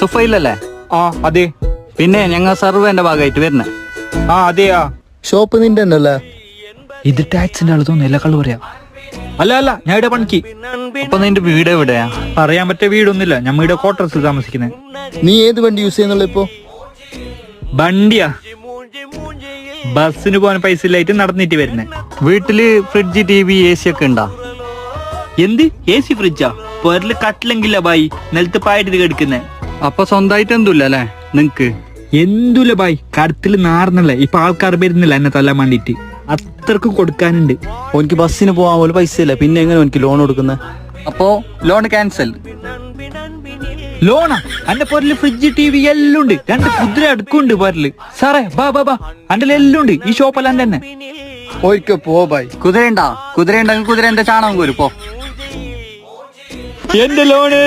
സുഫൈലല്ലേ? ആ അതെ. പിന്നെ ഞങ്ങൾ സർവേന്റെ ഭാഗമായിട്ട് വരുന്നേ. ആ അതെയാ. ഷോപ്പ് നിന്റെ അല്ലേ? ഇത് ടാക്സിന്റെ ആള് തോന്നുന്നു, എല്ലാ കള്ളു പറയാ. അല്ല അല്ല, ഞാൻ ഇവിടെ പണിക്ക്. അപ്പൊ നിന്റെ വീട് എവിടെയാ? പറയാൻ പറ്റിയ വീടൊന്നുമില്ല, ഞമ്മ ഇവിടെ ക്വാർട്ടേഴ്സിൽ താമസിക്കുന്നത്. നീ ഏത് വണ്ടി യൂസ് ചെയ്യുന്നുള്ള ഇപ്പൊ? വണ്ടിയാ, ബസ്സിന് പോകാൻ പൈസ ഇല്ലായിട്ട് നടന്നിട്ട് വരുന്നേ. വീട്ടില് ഫ്രിഡ്ജ്, TV, AC ഒക്കെ ഉണ്ടാ? എന്ത് AC ഫ്രിഡ്ജാ? പൊരല് കട്ടിലെങ്കില്ല ബായി, നിലത്ത് പായിട്ട് കിടക്കുന്നേ. അപ്പൊ സ്വന്തമായിട്ട് എന്തുല്ല അല്ലേ നിങ്ങക്ക്? എന്തുല്ല ബായി, കടത്തില് നാർന്നല്ലേ. ഇപ്പൊ ആൾക്കാർ വരുന്നില്ല എന്നെ തല്ലാൻ വേണ്ടിട്ട്, അത്രക്കും കൊടുക്കാനുണ്ട്. ഓനിക്ക് ബസ്സിന് പോകാൻ പോലും പൈസ ഇല്ല, പിന്നെ എങ്ങനെ ഓനിക്ക് ലോൺ കൊടുക്കുന്നത്? അപ്പോ ലോൺ ക്യാൻസൽ. ലോണാ? എന്റെ പൊരല് ഫ്രിഡ്ജ്, TV എല്ലാം ഉണ്ട്. 2 കുതിര അടുക്കുണ്ട് പൊരല്. സാറേ ബാ ബാ ബാ, എന്റെ എല്ലാം ഉണ്ട്. ഈ ഷോപ്പല്ല എന്റെ തന്നെ. ഓരിക്കോ പോ ബായ്. കുതിരയുണ്ടാ? കുതിരയുണ്ടെങ്കിൽ കുതിരന്റെ ചാണകം കോരും പോ. എന്റെ ലോണ്